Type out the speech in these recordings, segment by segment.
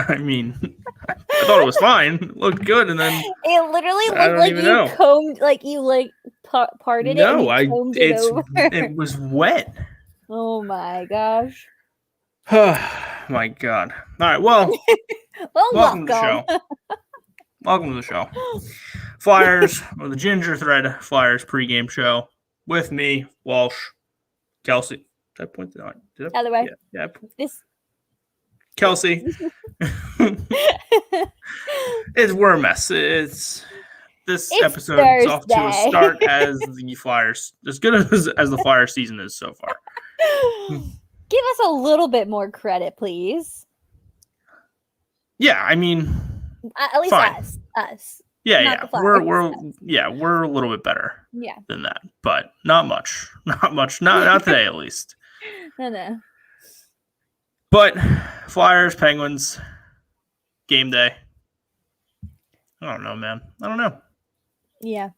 I mean, I thought it was fine. It looked good, and then it literally I looked don't like even you know. combed, like you like parted it and No, you combed it over. it was wet. Oh my gosh. My God. All right, well, Well, welcome to the show. Welcome to the show. Flyers, or the Ginger Thread Flyers pregame show with me, Walsh, Kelsey. Did I point that out? Did I? Other way. Yeah. This. Kelsey. We're a mess. It's episode is off to a start as the Flyers, as good as the Flyer season is so far. Give us a little bit more credit, please. Yeah, I mean, at least fine. us. Yeah. We're a little bit better. Yeah. Than that, but not much. Not today, at least. No. But Flyers, Penguins, game day. I don't know, man. I don't know. Yeah.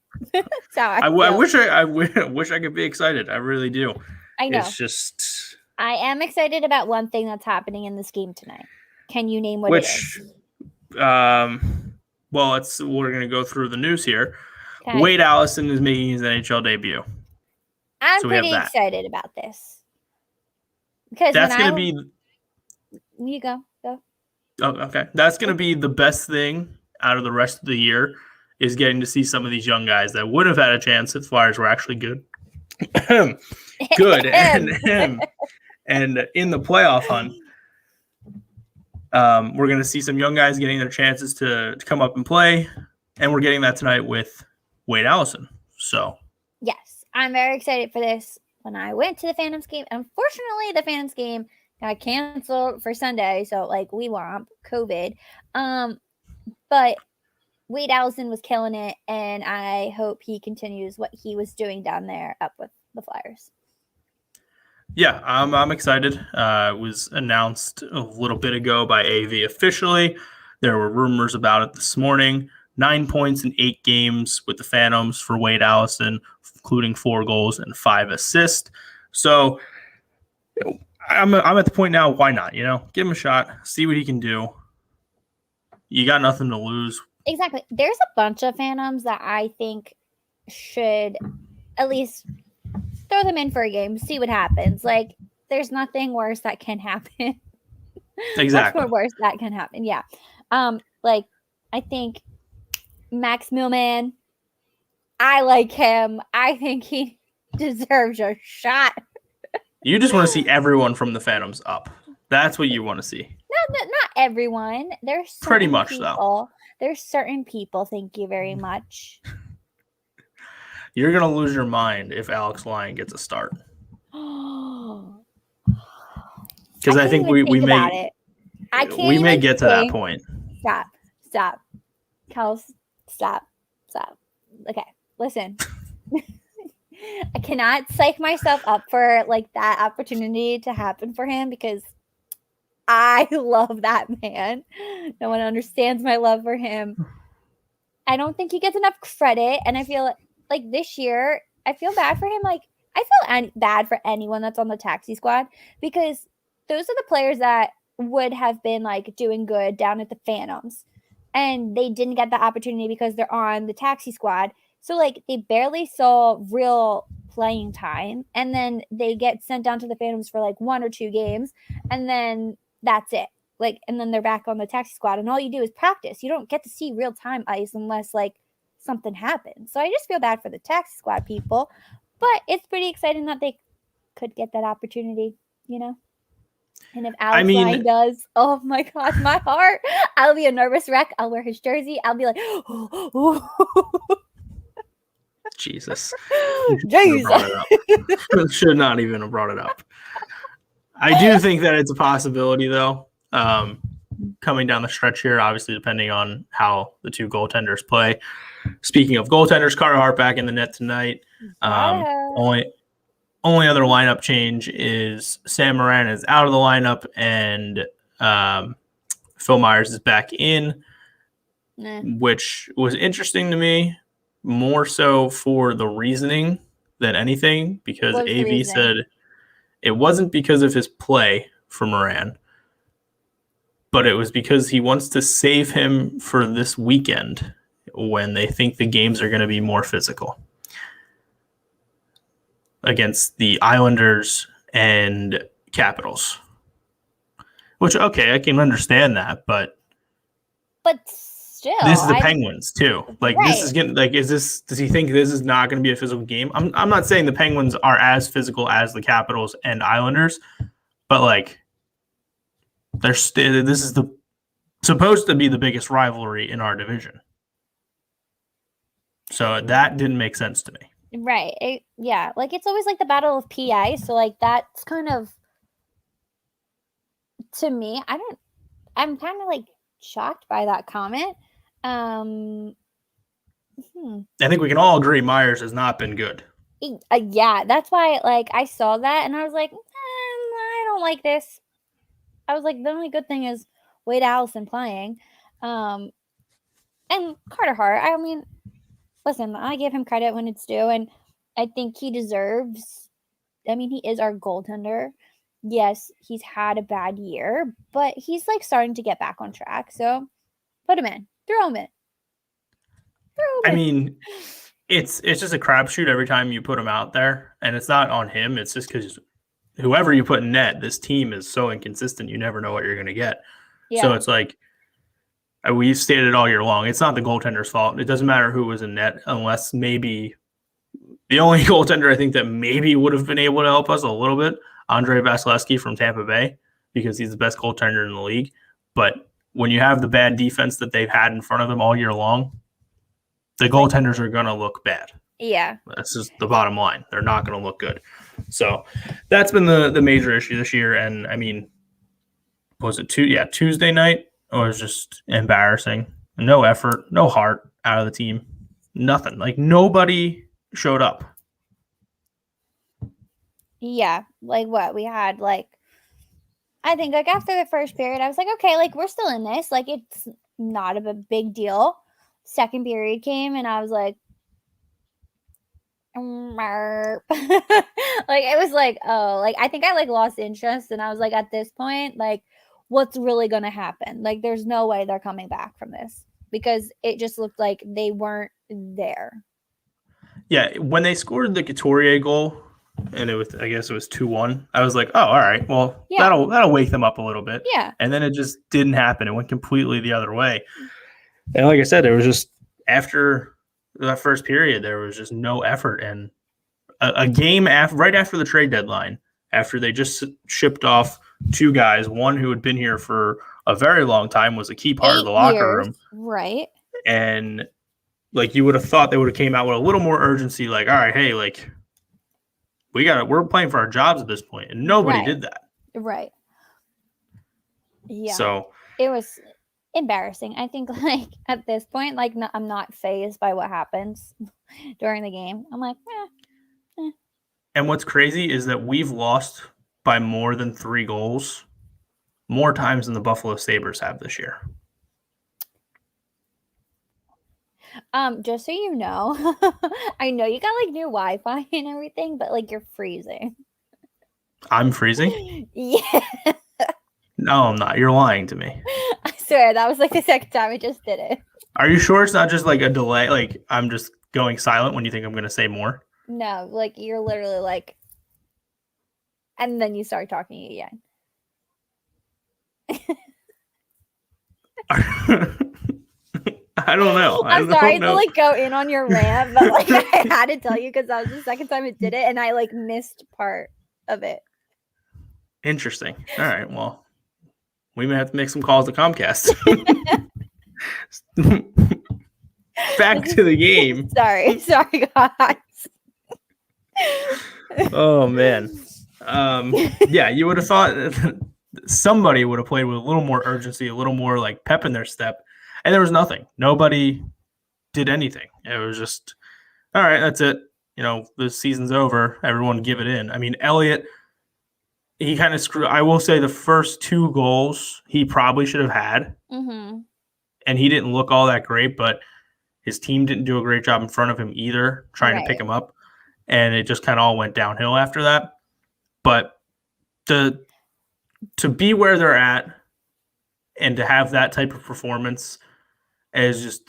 I wish I could be excited. I really do. I know. It's just I am excited about one thing that's happening in this game tonight. Can you name what it is? Well, we're gonna go through the news here. Okay. Wade Allison is making his NHL debut. I'm pretty excited about this. Because that's going to be... You go. Oh, okay. That's going to be the best thing out of the rest of the year, is getting to see some of these young guys that would have had a chance if Flyers were actually good. Good. and in the playoff hunt, we're going to see some young guys getting their chances to come up and play. And we're getting that tonight with Wade Allison. So, yes, I'm very excited for this. When I went to the Phantoms game, unfortunately, the Phantoms game got canceled for Sunday. So, we womp COVID. But Wade Allison was killing it. And I hope he continues what he was doing down there up with the Flyers. Yeah, I'm excited. It was announced a little bit ago by AV officially. There were rumors about it this morning. 9 points in 8 games with the Phantoms for Wade Allison, including 4 goals and 5 assists. So I'm at the point now, why not? Give him a shot, see what he can do. You got nothing to lose. Exactly. There's a bunch of Phantoms that I think should at least throw them in for a game, see what happens. There's nothing worse that can happen. Exactly. Much more worse that can happen. Yeah. I think Max Millman, I like him. I think he deserves a shot. You just want to see everyone from the Phantoms up. That's what you want to see. Not everyone. There's pretty much people, though. There's certain people. Thank you very much. You're gonna lose your mind if Alex Lyon gets a start. Because I think we may get to that point. Stop. Kels, stop. Okay, listen. I cannot psych myself up for that opportunity to happen for him because I love that man. No one understands my love for him. I don't think he gets enough credit, and I feel like this year, I feel bad for him. I feel bad for anyone that's on the taxi squad because those are the players that would have been doing good down at the Phantoms. And they didn't get the opportunity because they're on the taxi squad. So, they barely saw real playing time. And then they get sent down to the Phantoms for, 1 or 2 games. And then that's it. And then they're back on the taxi squad. And all you do is practice. You don't get to see real-time ice unless, something happens. So, I just feel bad for the taxi squad people. But it's pretty exciting that they could get that opportunity, And if Alex Lyon does, oh my gosh, my heart, I'll be a nervous wreck. I'll wear his jersey. I'll be like, Jesus. Jesus. Should not even have brought it up. I do think that it's a possibility, though, coming down the stretch here, obviously, depending on how the 2 goaltenders play. Speaking of goaltenders, Carter Hart back in the net tonight. Only other lineup change is Sam Morin is out of the lineup and Phil Myers is back in, which was interesting to me, more so for the reasoning than anything, because AV said it wasn't because of his play for Morin. but it was because he wants to save him for this weekend when they think the games are going to be more physical against the Islanders and Capitals. Which, okay, I can understand that, but still, this is the Penguins too. Like Right. this is getting like, does he think this is not going to be a physical game? I'm not saying the Penguins are as physical as the Capitals and Islanders, but like this is supposed to be the biggest rivalry in our division. So that didn't make sense to me. Right. Like it's always like the battle of PA. So like that's kind of, to me, I'm kind of like shocked by that comment. I think we can all agree Myers has not been good. Yeah, that's why like I saw that and I was like, I don't like this. I was like, the only good thing is Wade Allison playing. And Carter Hart, I mean, listen, I give him credit when it's due, and I think he deserves. I mean, he is our goaltender. Yes, he's had a bad year, but he's like starting to get back on track. So put him in, throw him in. I mean, it's just a crapshoot every time you put him out there, and it's not on him. It's just because whoever you put in net, this team is so inconsistent. You never know what you're going to get. Yeah. So it's like we've stated it all year long. It's not the goaltender's fault. It doesn't matter who was in net, unless maybe the only goaltender I think that maybe would have been able to help us a little bit, Andrei Vasilevsky from Tampa Bay, because he's the best goaltender in the league. But when you have the bad defense that they've had in front of them all year long, the goaltenders are going to look bad. Yeah. That's just the bottom line. They're not going to look good. So that's been the major issue this year. And, I mean, was it Tuesday night? It was just embarrassing. No effort, no heart out of the team. Nothing. Like, nobody showed up. Yeah. Like, what? We had, like, I think, like, after the first period, I was like, okay, like, we're still in this. Like, it's not a big deal. Second period came, and I was like, like, it was like, oh, like, I think I, like, lost interest, and I was like, at this point, like, what's really going to happen? Like, there's no way they're coming back from this, because it just looked like they weren't there. Yeah, when they scored the Couturier goal, and I guess it was 2-1, I was like, oh, all right, well, yeah, that'll wake them up a little bit. Yeah. And then it just didn't happen. It went completely the other way. And like I said, there was just, after that first period, there was just no effort. And a game right after the trade deadline, after they just shipped off two guys, one who had been here for a very long time, was a key part of the locker room. Right. And like, you would have thought they would have came out with a little more urgency, like, all right, hey, like, we're playing for our jobs at this point, and nobody did that. Right. Yeah. So it was embarrassing. I think, like, at this point, like, I'm not fazed by what happens during the game. I'm like, And what's crazy is that we've lost by more than 3 goals more times than the Buffalo Sabres have this year. Just so you know, I know you got, like, new Wi-Fi and everything, but, like, you're freezing. I'm freezing? Yeah. No, I'm not. You're lying to me. I swear, that was, like, the second time I just did it. Are you sure it's not just, like, a delay? Like, I'm just going silent when you think I'm going to say more? No, like, you're literally, like, and then you start talking again. I don't know. I'm sorry to, like, go in on your rant, but, like, I had to tell you because that was the second time it did it, and I, like, missed part of it. Interesting. All right, well, we may have to make some calls to Comcast. Back to the game. Sorry, guys. Oh, man. Yeah, you would have thought somebody would have played with a little more urgency, a little more, like, pep in their step. And there was nothing. Nobody did anything. It was just, all right, that's it. You know, the season's over. Everyone give it in. I mean, Elliott, he kind of screwed. I will say the first 2 goals he probably should have had. Mm-hmm. And he didn't look all that great, but his team didn't do a great job in front of him either, trying to pick him up. And it just kind of all went downhill after that. But to be where they're at and to have that type of performance is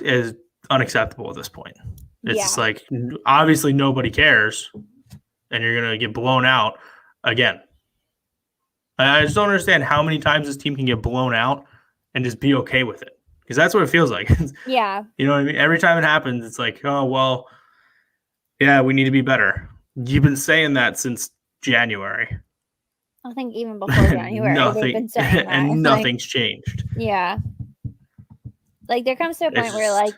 unacceptable at this point. It's just like, obviously nobody cares, and you're gonna get blown out again. I just don't understand how many times this team can get blown out and just be okay with it, because that's what it feels like. Yeah. You know what I mean? Every time it happens, it's like, oh, well, yeah, we need to be better. You've been saying that since January. I think even before January, they've been saying that. And nothing's changed. Yeah. Like, there comes to a point where, like,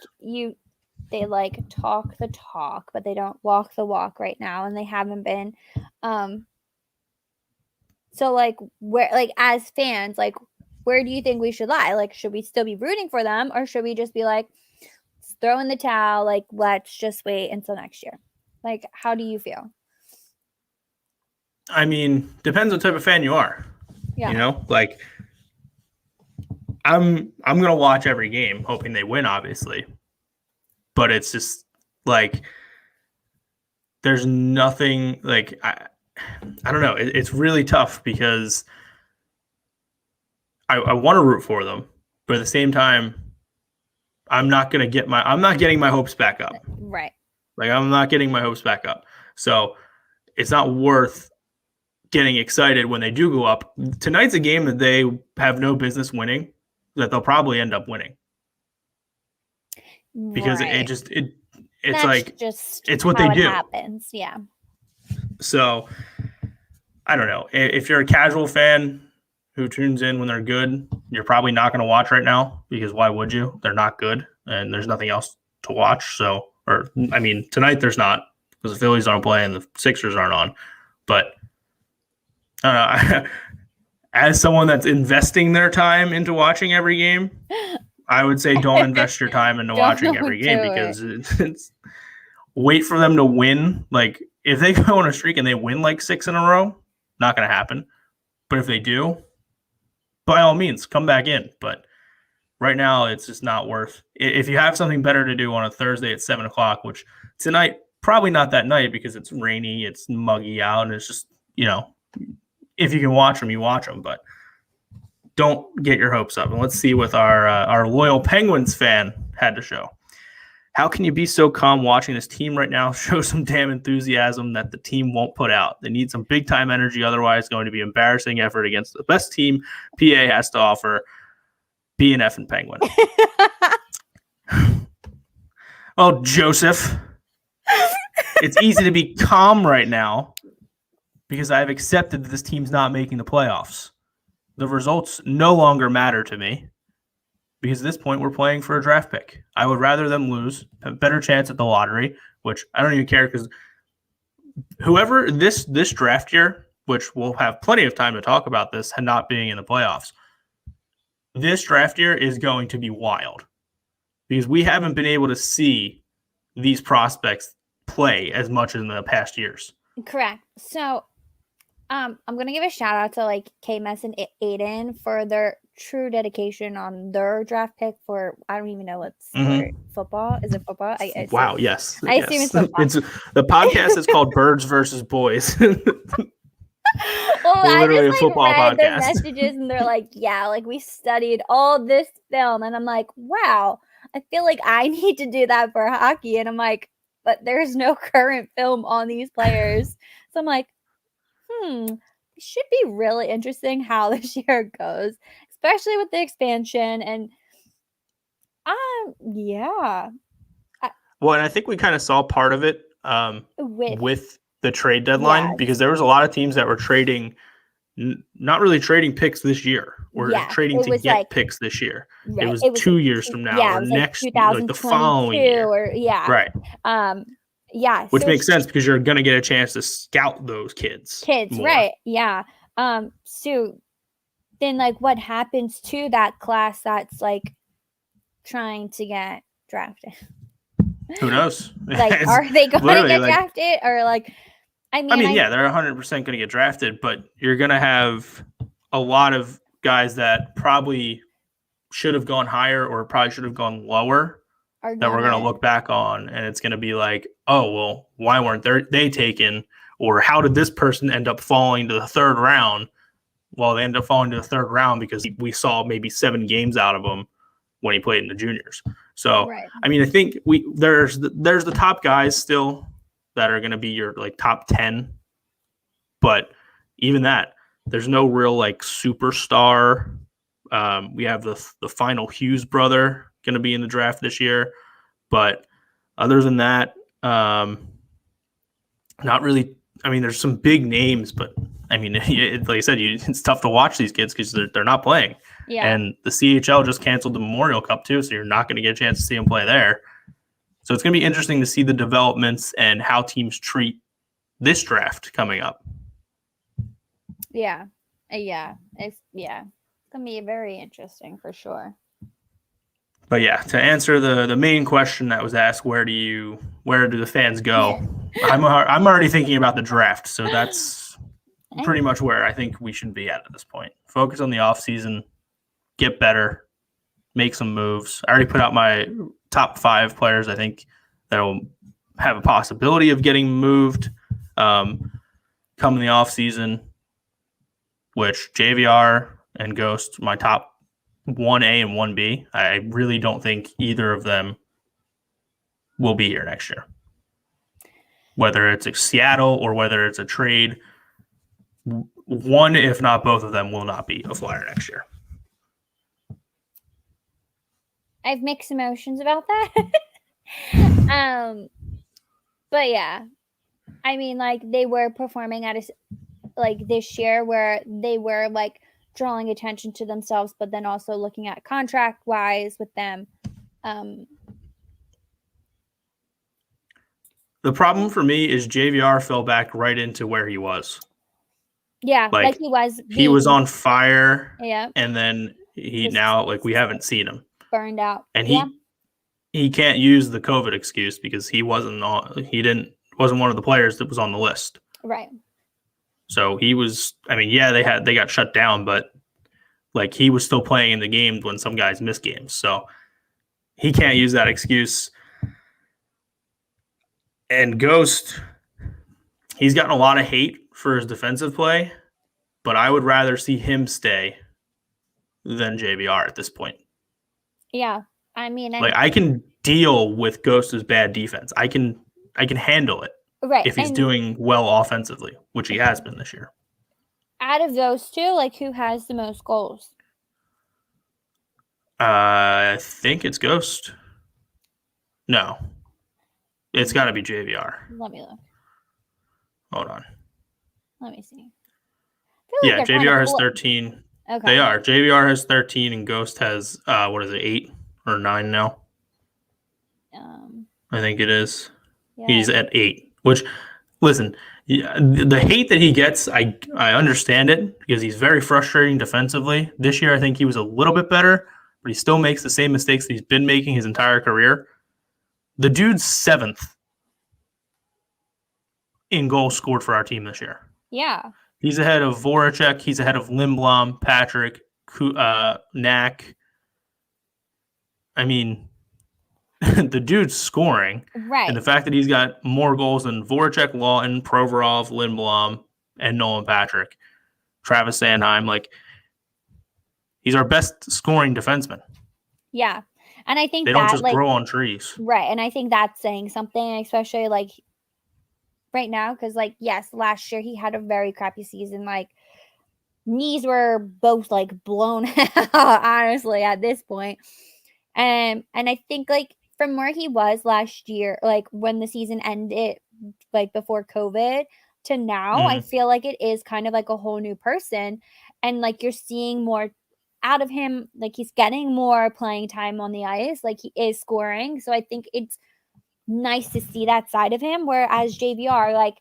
they, like, talk the talk, but they don't walk the walk right now, and they haven't been. So, like, where, like, as fans, like, where do you think we should lie? Like, should we still be rooting for them, or should we just be like, throw in the towel, like, let's just wait until next year? Like, how do you feel? I mean, depends what type of fan you are. Yeah. You know, like, I'm gonna watch every game, hoping they win, obviously. But it's just like, there's nothing, like, I don't know. It's really tough because I want to root for them, but at the same time, I'm not getting my hopes back up. Right. Like, I'm not getting my hopes back up. So it's not worth getting excited when they do go up. Tonight's a game that they have no business winning, that they'll probably end up winning. Because it's like, just it's what they do. Happens. Yeah. So I don't know. If you're a casual fan who tunes in when they're good, you're probably not going to watch right now, because why would you? They're not good, and there's nothing else to watch. So, or I mean, tonight there's not, because the Phillies aren't playing, the Sixers aren't on. But I don't know. As someone that's investing their time into watching every game, I would say don't invest your time into watching every game, because it's wait for them to win. Like, if they go on a streak and they win like 6 in a row, not going to happen. But if they do, by all means, come back in. But right now, it's just not worth. If you have something better to do on a Thursday at 7 o'clock, which tonight, probably not that night, because it's rainy, it's muggy out, and it's just, you know, if you can watch them, you watch them. But don't get your hopes up. And let's see what our loyal Penguins fan had to show. How can you be so calm watching this team right now? Show some damn enthusiasm that the team won't put out. They need some big-time energy. Otherwise, it's going to be embarrassing effort against the best team PA has to offer. Be an effing Penguin. Oh, Joseph. It's easy to be calm right now because I've accepted that this team's not making the playoffs. The results no longer matter to me, because at this point we're playing for a draft pick. I would rather them lose, have a better chance at the lottery, which I don't even care, because whoever this draft year, which we'll have plenty of time to talk about this and not being in the playoffs, this draft year is going to be wild, because we haven't been able to see these prospects play as much as in the past years. Correct. So I'm going to give a shout out to like K-Mess and Aiden for their true dedication on their draft pick for, I don't even know what's for football. Is it football? Wow. Yes. I assume it's football. The podcast is called Birds versus Boys. Well, literally I just a football read their podcast. messages and they're like, yeah, like we studied all this film. And I'm like, wow, I feel like I need to do that for hockey. And I'm like, but there's no current film on these players. So I'm like, it should be really interesting how this year goes, especially with the expansion. And yeah. Well, and I think we kind of saw part of it with the trade deadline, because there was a lot of teams that were trading, not really trading picks this year, or trading to get like, picks this year. Right. It was 2 years from now, or next, like the following year. Or, right. Yeah. Which makes sense, because you're going to get a chance to scout those kids. More. Right. Yeah. So then, like, what happens to that class that's like trying to get drafted? Who knows? Like, are they going to get drafted, or like? I mean, yeah, they're 100% going to get drafted, but you're going to have a lot of guys that probably should have gone higher, or probably should have gone lower, that we're going to look back on, and it's going to be like, oh, well, why weren't they taken? Or how did this person end up falling to the third round Well, they ended up falling to the third round because we saw maybe 7 games out of him when he played in the juniors. So, Right. I mean, I think there's the top guys still that are going to be your like top 10, but even that, there's no real like superstar. We have the final Hughes brother going to be in the draft this year, but other than that, not really. I mean, there's some big names, but I mean, like I said, it's tough to watch these kids because they're not playing. Yeah. And the CHL just canceled the Memorial Cup too, so you're not going to get a chance to see them play there. So it's going to be interesting to see the developments and how teams treat this draft coming up. Yeah. It's gonna be very interesting for sure. But yeah, to answer the main question that was asked, where do the fans go? I'm already thinking about the draft, so that's pretty much where I think we should be at this point. Focus on the off season, get better, make some moves. I already put out my top 5 players I think that'll have a possibility of getting moved come in the off season, which JVR and Ghost, my top 1A and 1B. I really don't think either of them will be here next year. Whether it's a Seattle or whether it's a trade, one, if not both of them, will not be a Flyer next year. I have mixed emotions about that. But yeah, I mean, like they were performing at like this year where they were like drawing attention to themselves, but then also looking at contract wise with them. The problem for me is JVR fell back right into where he was. Yeah, like he was on fire. Yeah. And then we haven't seen him. Burned out. And he can't use the COVID excuse because he wasn't one of the players that was on the list. Right. So he was, I mean, yeah, they got shut down, but like he was still playing in the games when some guys missed games. So he can't use that excuse. And Ghost, he's gotten a lot of hate for his defensive play, but I would rather see him stay than JVR at this point. Yeah. I mean, I can deal with Ghost's bad defense. I can handle it. Right. If he's doing well offensively, which he has been this year. Out of those two, like who has the most goals? I think it's Ghost. No. It's got to be JVR. Let me look. Hold on. Let me see. Yeah, JVR has 13. Okay. They are. JVR has 13 and Ghost has, 8 or 9 now? I think it is. Yeah. He's at 8, which, listen, the hate that he gets, I understand it because he's very frustrating defensively. This year, I think he was a little bit better, but he still makes the same mistakes that he's been making his entire career. The dude's 7th in goals scored for our team this year. Yeah. He's ahead of Voracek. He's ahead of Lindblom, Patrick, Knack. I mean, the dude's scoring. Right. And the fact that he's got more goals than Voracek, Lawton, Provorov, Lindblom, and Nolan Patrick, Travis Sanheim, like, he's our best scoring defenseman. Yeah. And I think they don't just grow on trees. Right. And I think that's saying something, especially like right now, because like, yes, last year he had a very crappy season. Like knees were both like blown out, honestly, at this point. And I think like from where he was last year, like when the season ended, like before COVID to now, I feel like it is kind of like a whole new person. And like you're seeing more out of him, like he's getting more playing time on the ice, like he is scoring. So I think it's nice to see that side of him. Whereas JVR, like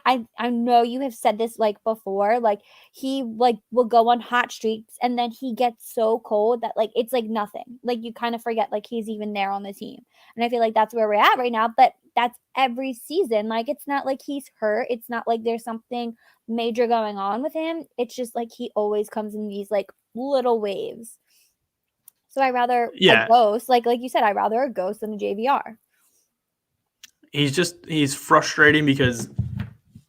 I know you have said this like before, like he like will go on hot streaks and then he gets so cold that like it's like nothing. Like you kind of forget like he's even there on the team. And I feel like that's where we're at right now. But that's every season. Like it's not like he's hurt. It's not like there's something major going on with him. It's just like he always comes in these like little waves. So I rather a Ghost, like you said, I rather a Ghost than a JVR. He's frustrating because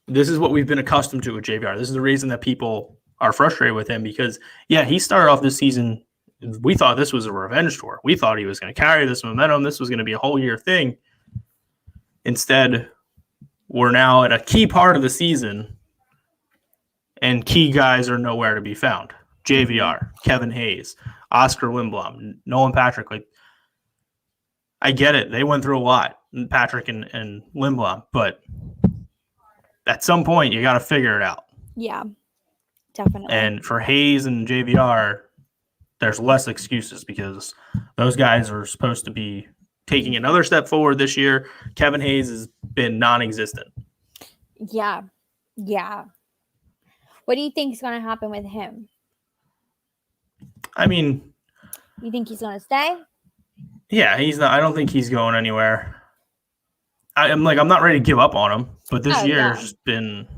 this is what we've been accustomed to with JVR. This is the reason that people are frustrated with him because, yeah, he started off this season. We thought this was a revenge tour. We thought he was going to carry this momentum. This was going to be a whole year thing. Instead, we're now at a key part of the season, and key guys are nowhere to be found. JVR, Kevin Hayes, Oscar Lindblom, Nolan Patrick. Like, I get it. They went through a lot, Patrick and Lindblom, but at some point, you got to figure it out. Yeah, definitely. And for Hayes and JVR, there's less excuses because those guys are supposed to be taking another step forward this year. Kevin Hayes has been non-existent. Yeah. What do you think is going to happen with him? I mean, you think he's going to stay? Yeah, he's not. I don't think he's going anywhere. I'm not ready to give up on him, but this year's been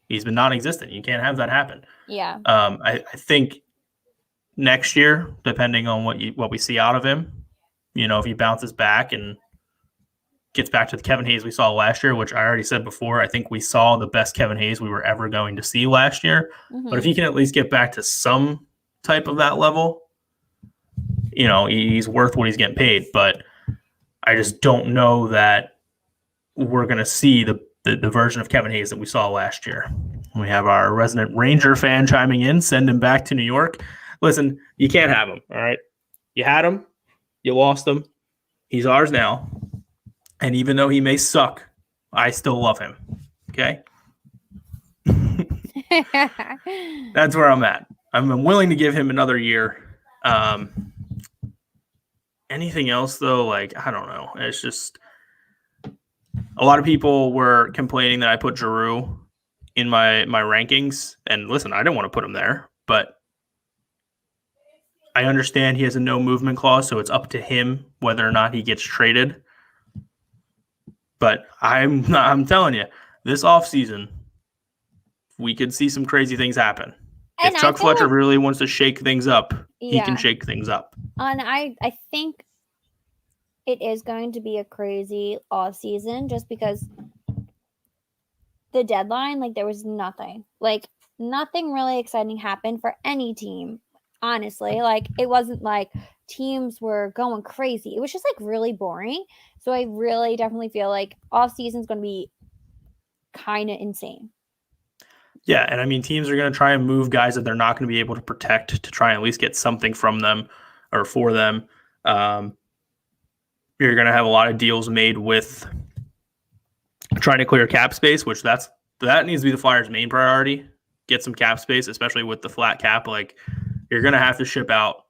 he's been non-existent. You can't have that happen. Yeah. I think next year, depending on what we see out of him, if he bounces back and gets back to the Kevin Hayes we saw last year, which I already said before, I think we saw the best Kevin Hayes we were ever going to see last year. Mm-hmm. But if he can at least get back to some type of that level, he's worth what he's getting paid. But I just don't know that we're going to see the version of Kevin Hayes that we saw last year. We have our resident Ranger fan chiming in, send him back to New York. Listen, you can't have him, all right? You had him. You lost him. He's ours now. And even though he may suck, I still love him, okay? That's where I'm at. I'm willing to give him another year. Anything else, though, I don't know. It's just a lot of people were complaining that I put Giroux in my rankings. And listen, I didn't want to put him there, but I understand he has a no movement clause, so it's up to him whether or not he gets traded. But I'm telling you, this offseason, we could see some crazy things happen. And if Chuck Fletcher really wants to shake things up, he can shake things up. And I think it is going to be a crazy offseason just because the deadline, there was nothing. Nothing really exciting happened for any team, honestly. It wasn't like teams were going crazy. It was just really boring. So I really definitely feel like offseason is going to be kind of insane. Yeah, and I mean, teams are going to try and move guys that they're not going to be able to protect to try and at least get something from them or for them. You're going to have a lot of deals made with trying to clear cap space, which that needs to be the Flyers' main priority. Get some cap space, especially with the flat cap. You're going to have to ship out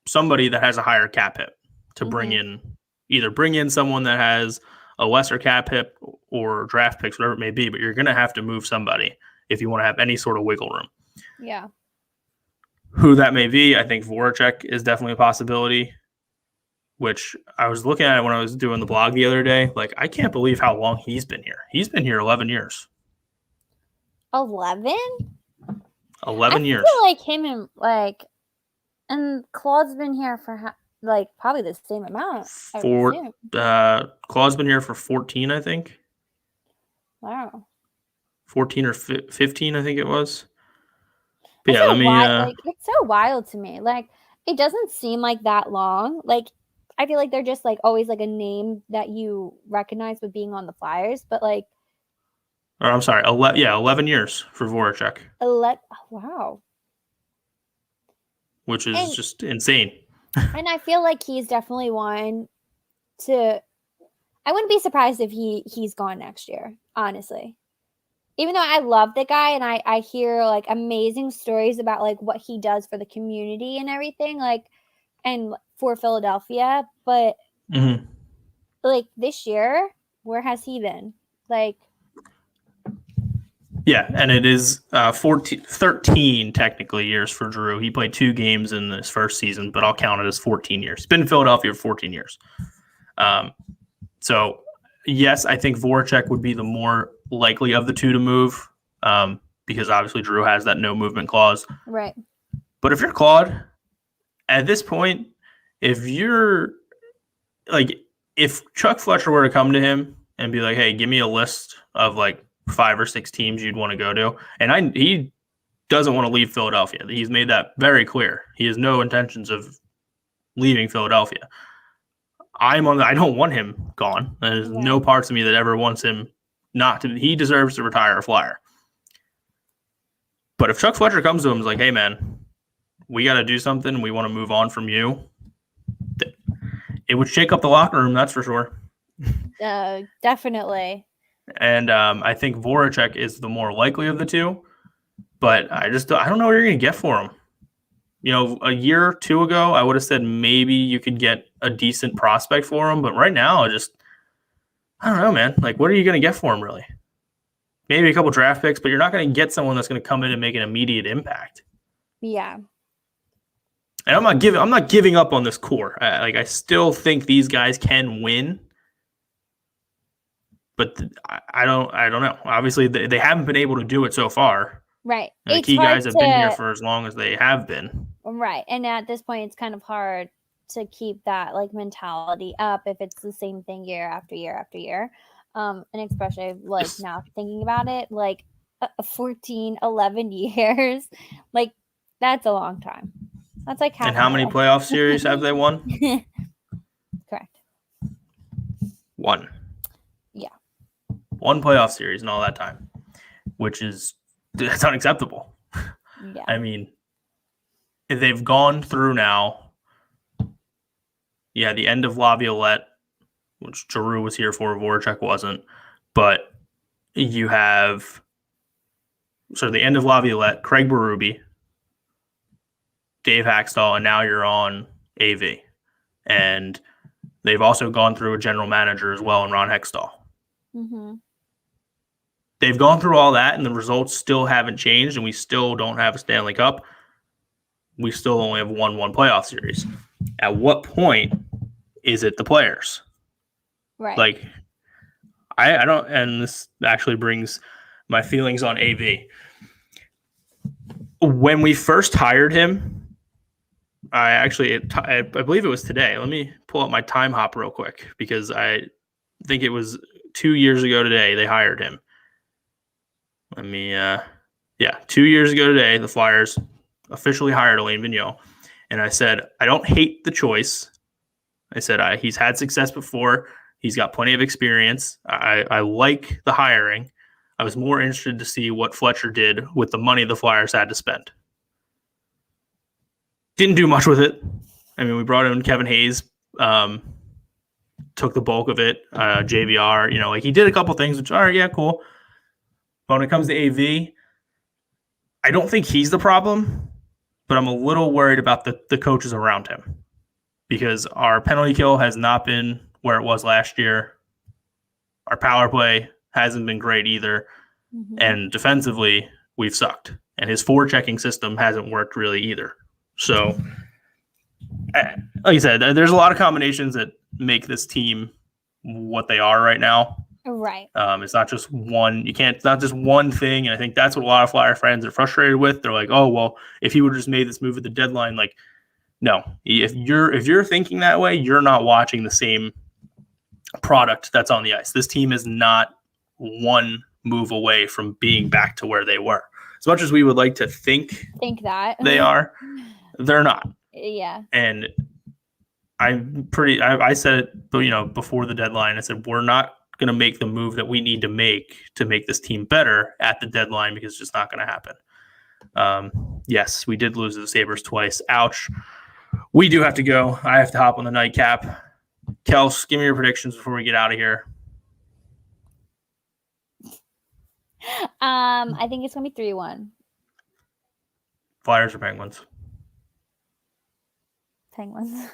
somebody that has a higher cap hit to bring in someone that has a lesser cap hit or draft picks, whatever it may be, but you're going to have to move somebody if you want to have any sort of wiggle room. Yeah. Who that may be, I think Voracek is definitely a possibility, which I was looking at when I was doing the blog the other day. I can't believe how long he's been here. He's been here 11 years. 11? 11 years. I feel like him and Claude's been here for probably the same amount. Claude's been here for 14, I think. Wow. 14 or 15, I think it was. But yeah, let me. It's so wild to me. It doesn't seem like that long. I feel like they're just always a name that you recognize with being on the Flyers, but Or I'm sorry, 11 years for Voracek. Wow. Which is just insane. And I feel like he's definitely one to. I wouldn't be surprised if he's gone next year, honestly. Even though I love the guy and I hear amazing stories about what he does for the community and everything, and for Philadelphia, but this year, where has he been? Yeah, and it is 13 technically years for Giroux. He played 2 games in his first season, but I'll count it as 14 years. He's been in Philadelphia for 14 years. So, yes, I think Voracek would be the more likely of the two to move because obviously Giroux has that no movement clause. Right. But if you're Claude, at this point, if you're if Chuck Fletcher were to come to him and be like, hey, give me a list of 5 or 6 teams you'd want to go to. And he doesn't want to leave Philadelphia. He's made that very clear. He has no intentions of leaving Philadelphia. I don't want him gone. There's no parts of me that ever wants him not to. He deserves to retire a Flyer. But if Chuck Fletcher comes to him and is like, hey, man, we got to do something. We want to move on from you. It would shake up the locker room, that's for sure. Definitely. And I think Voracek is the more likely of the two. But I don't know what you're going to get for him. A year or two ago, I would have said maybe you could get a decent prospect for him. But right now, I don't know, man. Like, what are you going to get for him, really? Maybe a couple draft picks, but you're not going to get someone that's going to come in and make an immediate impact. Yeah. And I'm not giving up on this core. I still think these guys can win. But I don't know. Obviously, they haven't been able to do it so far. Right. And the key guys have been here for as long as they have been. Right. And at this point, it's kind of hard to keep that mentality up if it's the same thing year after year after year. And especially now thinking about it, 14, 11 years, that's a long time. That's half. And how many playoff series have they won? Correct. 1. Yeah. 1 playoff series in all that time, that's unacceptable. Yeah. I mean, if they've gone through now, the end of Laviolette, which Giroux was here for, Voracek wasn't, but you have the end of Laviolette, Craig Berube, Dave Haxtell, and now you're on AV. And they've also gone through a general manager as well in Ron Hextall. Mm-hmm. They've gone through all that, and the results still haven't changed, and we still don't have a Stanley Cup. We still only have won 1 playoff series. At what point is it the players? Right. I don't, and this actually brings my feelings on AV. When we first hired him, I believe it was today. Let me pull up my time hop real quick because I think it was 2 years ago today they hired him. 2 years ago today, the Flyers officially hired Alain Vigneault. And I said, I don't hate the choice. I said, he's had success before. He's got plenty of experience. I like the hiring. I was more interested to see what Fletcher did with the money the Flyers had to spend. Didn't do much with it. I mean, we brought in Kevin Hayes, took the bulk of it. JVR, he did a couple things, which are, yeah, cool. But when it comes to AV, I don't think he's the problem, but I'm a little worried about the coaches around him because our penalty kill has not been where it was last year. Our power play hasn't been great either. Mm-hmm. And defensively, we've sucked. And his forechecking system hasn't worked really either. So, like I said, there's a lot of combinations that make this team what they are right now. Right. It's not just one. It's not just one thing. And I think that's what a lot of Flyer fans are frustrated with. They're like, oh, well, if he would have just made this move at the deadline, no. If you're thinking that way, you're not watching the same product that's on the ice. This team is not one move away from being back to where they were. As much as we would like to think that they are, they're not. Yeah. And I said it, before the deadline. I said, we're not going to make the move that we need to make this team better at the deadline because it's just not going to happen. Yes, we did lose to the Sabres twice. Ouch. We do have to go. I have to hop on the nightcap. Kels, give me your predictions before we get out of here. I think it's going to be 3-1. Flyers or Penguins? Penguins.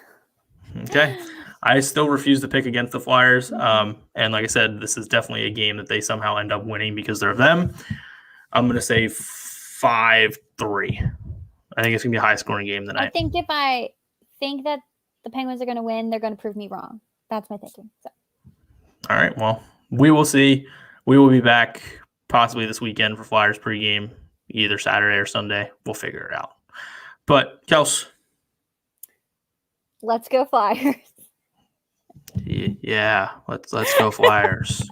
Okay. I still refuse to pick against the Flyers. And like I said, this is definitely a game that they somehow end up winning because they're them. I'm going to say 5-3. I think it's going to be a high-scoring game tonight. I think if I think that the Penguins are going to win, they're going to prove me wrong. That's my thinking. So. All right. Well, we will see. We will be back possibly this weekend for Flyers pregame, either Saturday or Sunday. We'll figure it out. But, Kels. Let's go Flyers. Yeah, let's go Flyers.